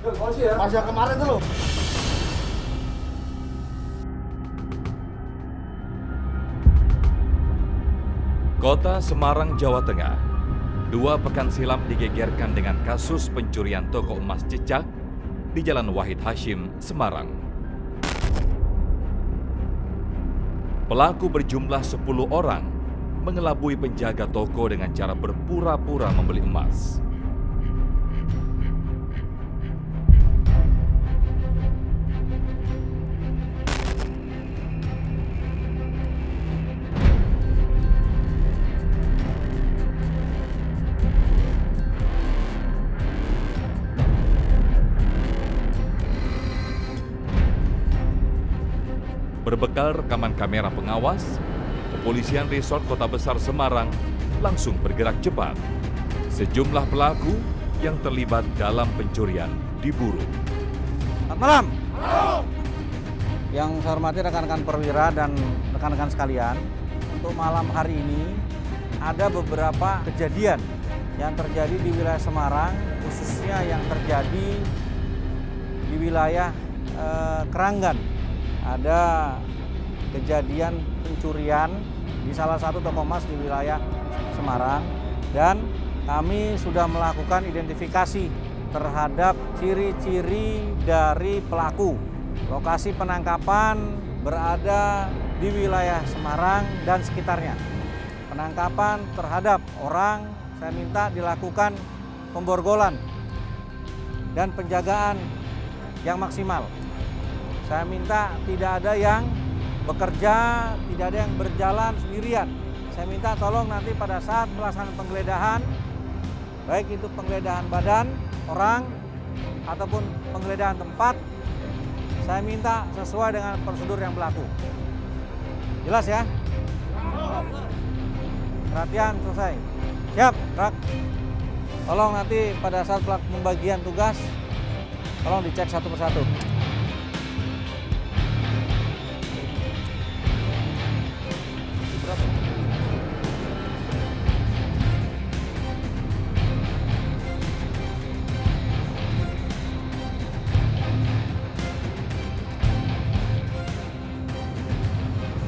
Masih yang kemarin tuh loh. Kota Semarang, Jawa Tengah. 2 pekan silam digegerkan dengan kasus pencurian toko emas Cecak di Jalan Wahid Hasyim, Semarang. Pelaku berjumlah 10 orang mengelabui penjaga toko dengan cara berpura-pura membeli emas. Berbekal rekaman kamera pengawas, Kepolisian Resort Kota Besar Semarang langsung bergerak cepat. Sejumlah pelaku yang terlibat dalam pencurian diburu. Selamat malam. Yang saya hormati rekan-rekan perwira dan rekan-rekan sekalian, untuk malam hari ini ada beberapa kejadian yang terjadi di wilayah Semarang, khususnya yang terjadi di wilayah Keranggan. Ada kejadian pencurian di salah satu toko emas di wilayah Semarang dan kami sudah melakukan identifikasi terhadap ciri-ciri dari pelaku. Lokasi penangkapan berada di wilayah Semarang dan sekitarnya. Penangkapan terhadap orang saya minta dilakukan pemborgolan dan penjagaan yang maksimal. Saya minta tidak ada yang bekerja, tidak ada yang berjalan sendirian. Saya minta tolong nanti pada saat pelaksanaan penggeledahan, baik itu penggeledahan badan orang ataupun penggeledahan tempat, saya minta sesuai dengan prosedur yang berlaku. Jelas ya? Perhatian, selesai. Siap, Rak. Tolong nanti pada saat pembagian tugas, tolong dicek satu persatu.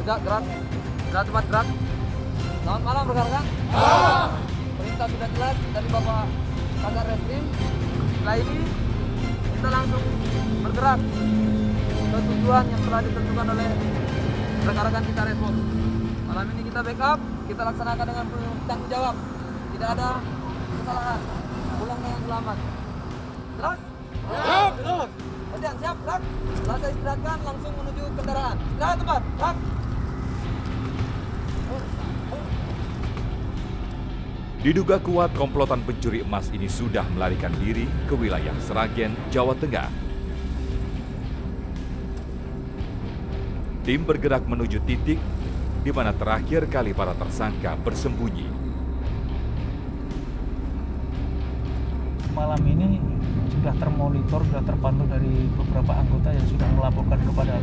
Gerak, cepat gerak. Selamat malam rekan-rekan. Perintah sudah jelas dari Bapak Kasat Reskrim. Setelah ini kita langsung bergerak ke tujuan yang telah ditentukan oleh rekan-rekan kita respon. Malam ini kita backup, kita laksanakan dengan tanggung jawab. Tidak ada kesalahan. Pulang dengan selamat. Jelas? Siap, terus. Kemudian siap, gerak. Setelah saya istirahatkan langsung menuju kendaraan. Istirahat tempat, gerak. Diduga kuat komplotan pencuri emas ini sudah melarikan diri ke wilayah Sragen, Jawa Tengah. Tim bergerak menuju titik di mana terakhir kali para tersangka bersembunyi. Malam ini sudah termonitor, sudah terpantau dari beberapa anggota yang sudah melaporkan kepada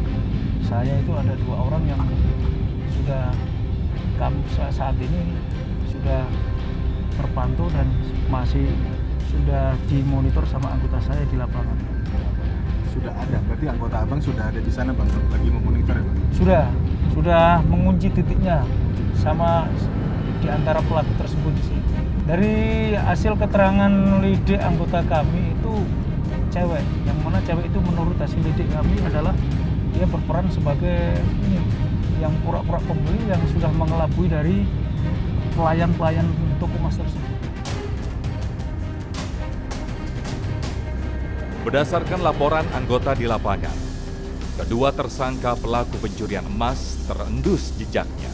saya. Itu ada 2 orang yang sudah saat ini sudah terpantau dan masih sudah dimonitor sama anggota saya di lapangan. Sudah ada, berarti anggota abang sudah ada di sana bang, lagi memonitor ya bang? Sudah mengunci titiknya sama di antara pelaku tersebut sih. Dari hasil keterangan lidik anggota kami itu cewek, yang mana cewek itu menurut hasil lidik kami adalah dia berperan sebagai ini, yang pura-pura pembeli yang sudah mengelabui dari pelayan-pelayan toko emas tersebut. Berdasarkan laporan anggota di lapangan, kedua tersangka pelaku pencurian emas terendus jejaknya.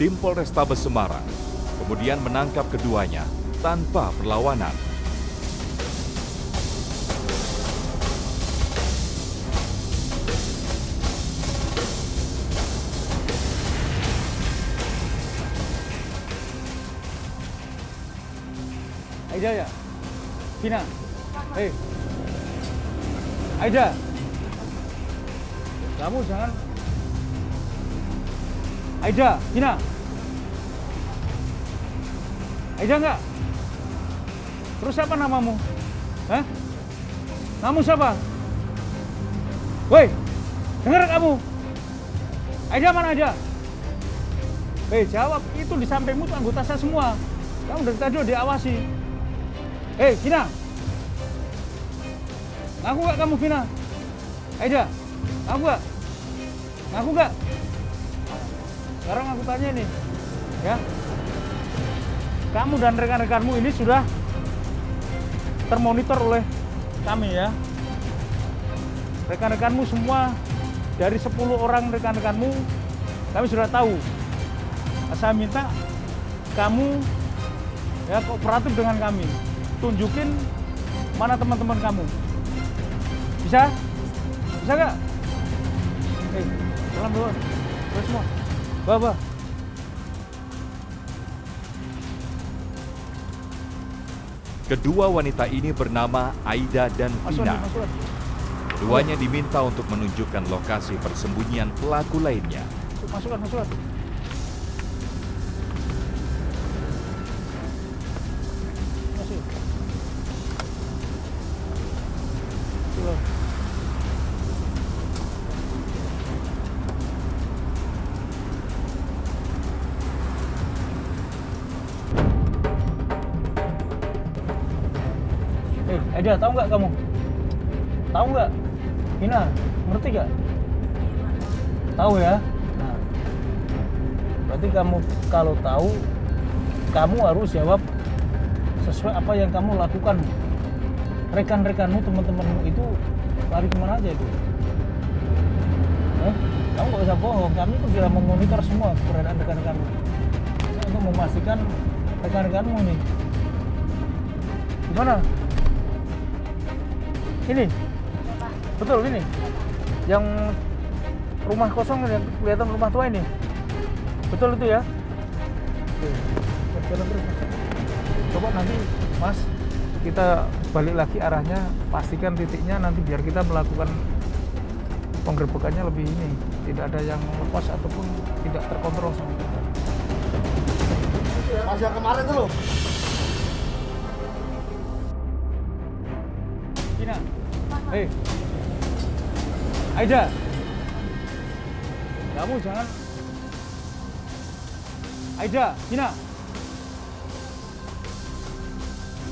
Tim Polrestabes Semarang kemudian menangkap keduanya tanpa perlawanan. Aida ya? Vina? Hei! Aida! Kamu jangan... Aida! Vina! Aida enggak? Terus siapa namamu? Hah? Kamu siapa? Woi, dengar kamu? Aida mana Aida? Jawab, itu di sampingmu tuh anggota saya semua. Kamu dari tadi udah diawasi. Vina. Ngaku gak kamu Vina? Aida, ngaku gak? Ngaku gak? Sekarang aku tanya nih, ya. Kamu dan rekan-rekanmu ini sudah termonitor oleh kami ya. Rekan-rekanmu semua, dari 10 orang rekan-rekanmu, kami sudah tahu. Saya minta kamu ya kooperatif dengan kami. Tunjukin mana teman-teman kamu. Bisa? Bisa nggak? Salam dulu. Terus semua. Bawa. Kedua wanita ini bernama Aida dan Vina. Keduanya diminta untuk menunjukkan lokasi persembunyian pelaku lainnya. Masukkan. Masuk. Aida, tahu nggak kamu? Tahu nggak? Vina, ngerti nggak? Tahu ya? Nah, berarti kamu kalau tahu, kamu harus jawab sesuai apa yang kamu lakukan. Rekan-rekanmu, teman-temanmu itu lari kemana aja itu? Kamu nggak usah bohong, kami itu sudah memonitor semua keberadaan rekan-rekanmu untuk memastikan rekan-rekanmu ini. Gimana? Ini? Betul ini? Yang rumah kosong yang kelihatan rumah tua ini? Betul itu ya? Oke. Jalan terus Mas. Coba nanti Mas, kita balik lagi arahnya, pastikan titiknya nanti biar kita melakukan penggerbekannya lebih ini. Tidak ada yang lepas ataupun tidak terkontrol sama kita. Mas yang kemarin tuh loh. Vina. Aida. Kamu jangan. Aida, Vina.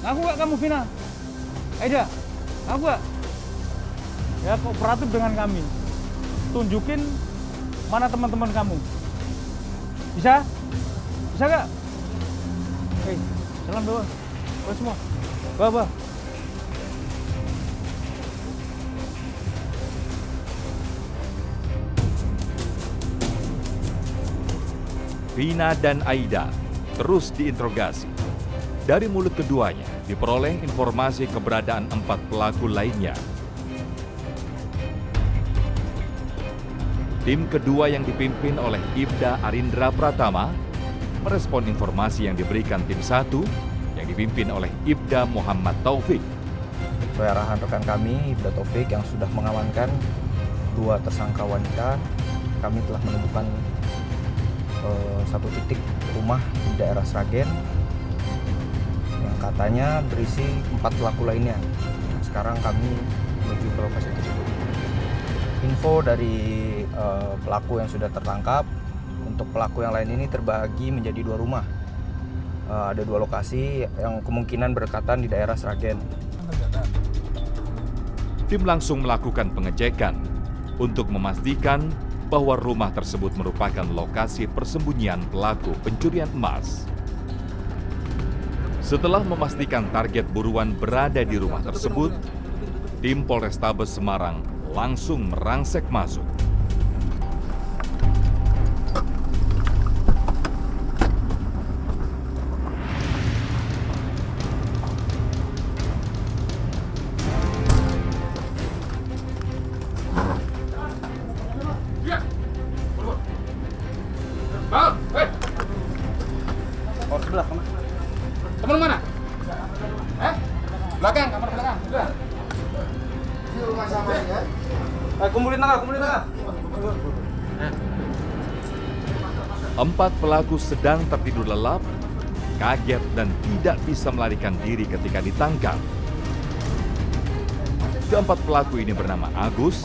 Ngaku gak kamu Vina? Aida, ngaku gak? Ya kooperatif dengan kami. Tunjukin mana teman-teman kamu. Bisa? Bisa gak? Salam bawa. Bawa semua. Bawa. Vina dan Aida terus diinterogasi. Dari mulut keduanya diperoleh informasi keberadaan 4 pelaku lainnya. Tim kedua yang dipimpin oleh Ibda Arindra Pratama merespon informasi yang diberikan tim 1 yang dipimpin oleh Ibda Muhammad Taufik. Sesuai arahan rekan kami, Ibda Taufik yang sudah mengamankan 2 tersangka wanita, kami telah menemukan satu titik rumah di daerah Sragen yang katanya berisi 4 pelaku lainnya. Sekarang kami menuju ke lokasi tersebut. Info dari pelaku yang sudah tertangkap, untuk pelaku yang lain ini terbagi menjadi 2 rumah. Ada 2 lokasi yang kemungkinan berdekatan di daerah Sragen. Tim langsung melakukan pengecekan untuk memastikan bahwa rumah tersebut merupakan lokasi persembunyian pelaku pencurian emas. Setelah memastikan target buruan berada di rumah tersebut, tim Polrestabes Semarang langsung merangsek masuk. Oh, sebelah kamar. Kamar mana? Belakang, kamar belakang. Sudah. Di rumah sama ya. Kumpulin tengah. 4 pelaku sedang tertidur lelap, kaget dan tidak bisa melarikan diri ketika ditangkap. Keempat pelaku ini bernama Agus,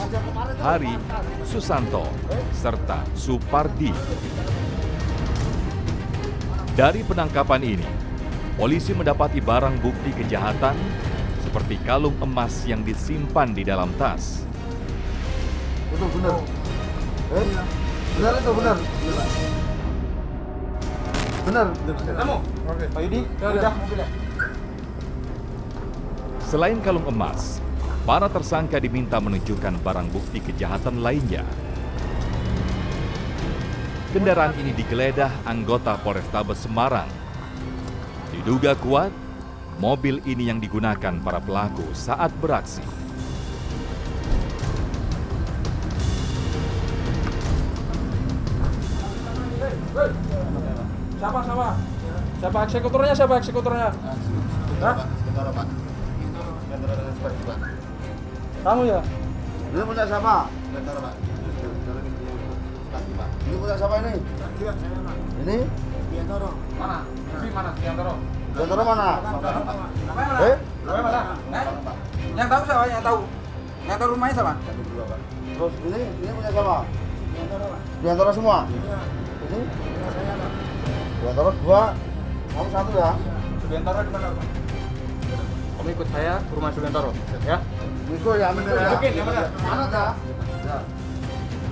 Hari, Susanto, serta Supardi. Dari penangkapan ini, polisi mendapati barang bukti kejahatan seperti kalung emas yang disimpan di dalam tas. Benar. Benar itu benar. Benar. Kamu? Oke. Pak Yudi, udah mobilnya. Selain kalung emas, para tersangka diminta menunjukkan barang bukti kejahatan lainnya. Kendaraan ini digeledah anggota Polrestabes Semarang. Diduga kuat, mobil ini yang digunakan para pelaku saat beraksi. Siapa eksekutornya? Hah? Kamu ya? Ini punya siapa? Ini punya siapa ini? Ini? Mana? Mana? Biantoro. Biantoro mana? Yang tahu siapa? Yang tahu? Yang tahu rumahnya siapa? Terus ini punya siapa? Biantoro semua? Ini? Biantoro 2, kamu 1 ya? Subiantoro di mana? Kamu ikut saya ke rumah Subiantoro, ya? Ikut ya, ambil ya. Mana dah?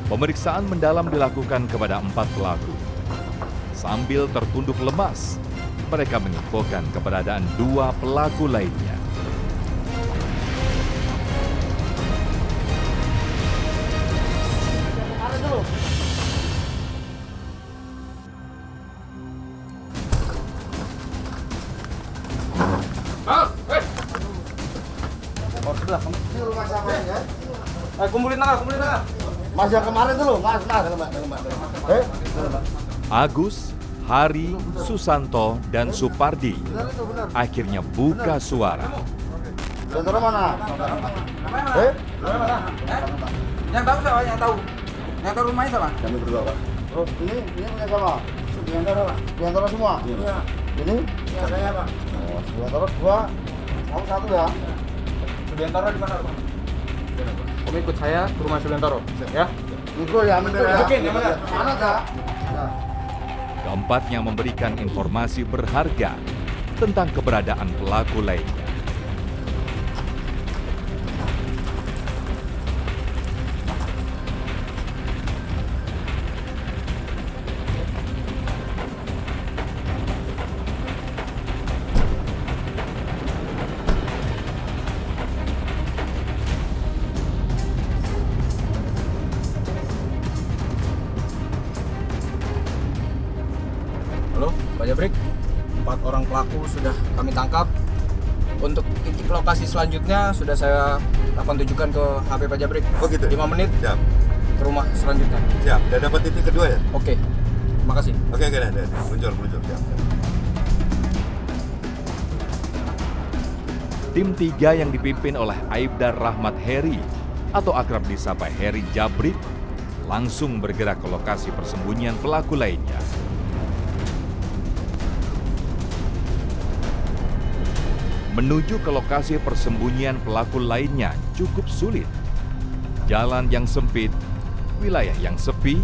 Pemeriksaan mendalam dilakukan kepada 4 pelaku. Sambil tertunduk lemas, mereka menginfokan keberadaan 2 pelaku lainnya. Ini rumah siapa ini ya? Kumpulin tangan. Mas yang kemarin dulu, Mas. Agus, Hari, Susanto, dan Supardi akhirnya buka suara. Biantoro mana? Yang tahu siapa? Yang tahu? Yang tahu rumahnya siapa? Kami berdua, Pak. Terus ini punya siapa? Biantoro, Pak. Biantoro semua? Iya. Ini? Iya, saya, Pak. Oh, Biantoro 2, kamu 1 ya? Subiantoro di mana, Pak? Kamu ikut saya ke rumah Subiantoro, ya? Ikut ya, ambil ya. Mana dah? Keempatnya memberikan informasi berharga tentang keberadaan pelaku lainnya. Halo, Pak Jabrik. 4 orang pelaku sudah kami tangkap. Untuk titik lokasi selanjutnya sudah saya akan tunjukkan ke HP Pak Jabrik. Oh gitu? 5 menit Siap, ke rumah selanjutnya. siap. Udah dapat titik kedua ya? Oke, terima kasih. Oke, dah. Muncul, siap. Tim 3 yang dipimpin oleh Aibdar Rahmat Heri atau akrab disapa Heri Jabrik langsung bergerak ke lokasi persembunyian pelaku lainnya. Menuju ke lokasi persembunyian pelaku lainnya cukup sulit. Jalan yang sempit, wilayah yang sepi,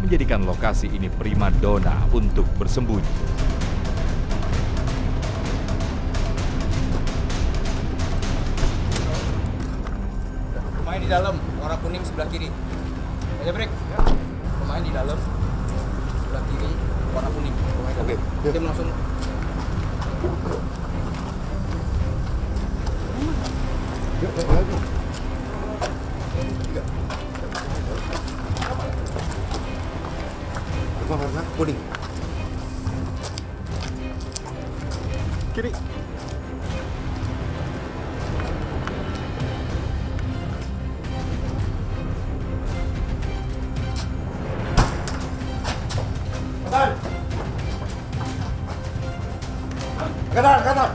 menjadikan lokasi ini primadona untuk bersembunyi. Rumahnya di dalam, warna kuning sebelah kiri. Pak Jabrik, rumahnya di dalam, sebelah kiri, warna kuning. Oke, Tim langsung. Apa warna? Kuning. Kiri. Kanan.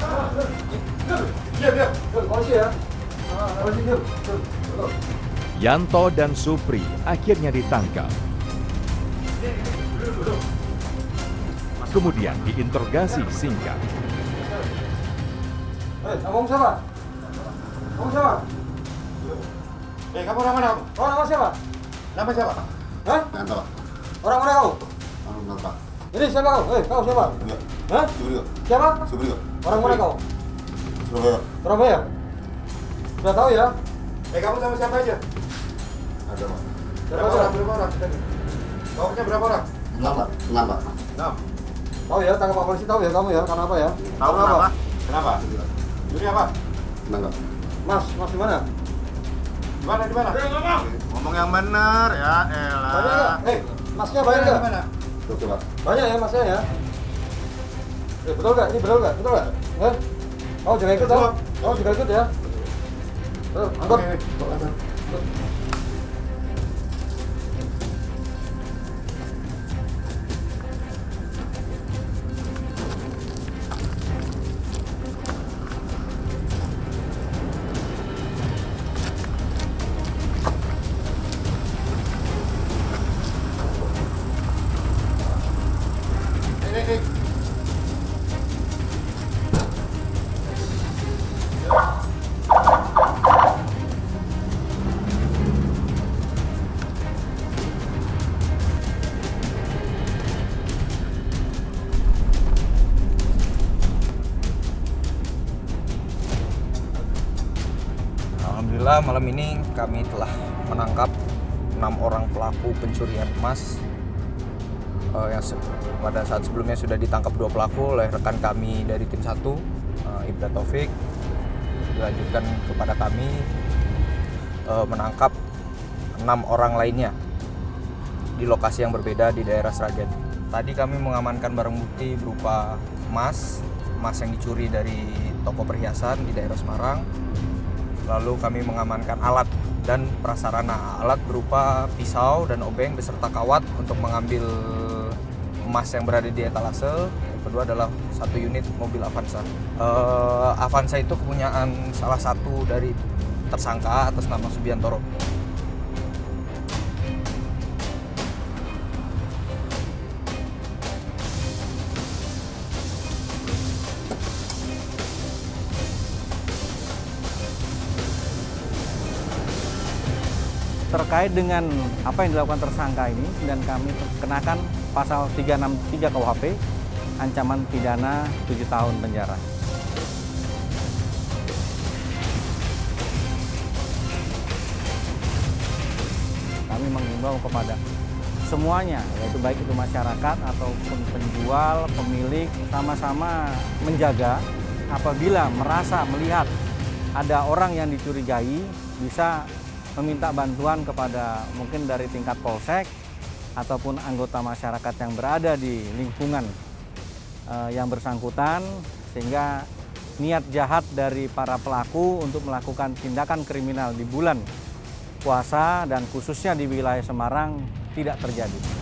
Diam. Yanto dan Supri akhirnya ditangkap. Kemudian diinterogasi singkat. Kamu siapa? kamu orang mana? Oh, nama siapa? Nama siapa? Hah? Nggak tahu. Orang mana kau? Orang Batak. Ini siapa kau? Kau siapa? Enggak. Hah? Subriyo. Siapa? Subriyo. Orang mana kau? Surabaya. Surabaya. Sudah tahu ya? Kamu sama siapa aja? Ada, Pak. Berapa orang? Berapa orang? Kau punya berapa orang? 6, Pak. 6. Tahu ya, tangkap Pak polisi tahu ya kamu ya, karena apa ya? Tahu Karena kenapa? Kenapa? Ini apa? Enggak. Mas di mana? Di mana? Ngomong yang benar ya, elah. Banyak nggak? Masnya banyak nggak? Mana? Tuh, coba. Banyak ya masnya ya? Betul nggak? Ini betul nggak? Betul nggak? Kau juga ikut ya? Kau juga ikut ya? Angkut. Oke, bawa atas. Ini. Alhamdulillah malam ini kami telah menangkap 6 orang pelaku pencurian emas yang pada saat sebelumnya sudah ditangkap 2 pelaku oleh rekan kami dari tim 1, Ibra Taufik. Dilanjutkan kepada kami menangkap 6 orang lainnya di lokasi yang berbeda di daerah Sragen. Tadi kami mengamankan barang bukti berupa emas yang dicuri dari toko perhiasan di daerah Semarang. Lalu kami mengamankan alat dan prasarana. Alat berupa pisau dan obeng beserta kawat untuk mengambil emas yang berada di etalase. Yang kedua adalah 1 unit mobil Avanza. Avanza itu kepunyaan salah satu dari tersangka atas nama Subiantoro. Terkait dengan apa yang dilakukan tersangka ini, dan kami kenakan pasal 363 KUHP, ancaman pidana 7 tahun penjara. Kami mengimbau kepada semuanya, yaitu baik itu masyarakat ataupun penjual, pemilik, sama-sama menjaga apabila merasa melihat ada orang yang dicurigai, bisa meminta bantuan kepada mungkin dari tingkat polsek ataupun anggota masyarakat yang berada di lingkungan yang bersangkutan, sehingga niat jahat dari para pelaku untuk melakukan tindakan kriminal di bulan puasa dan khususnya di wilayah Semarang tidak terjadi.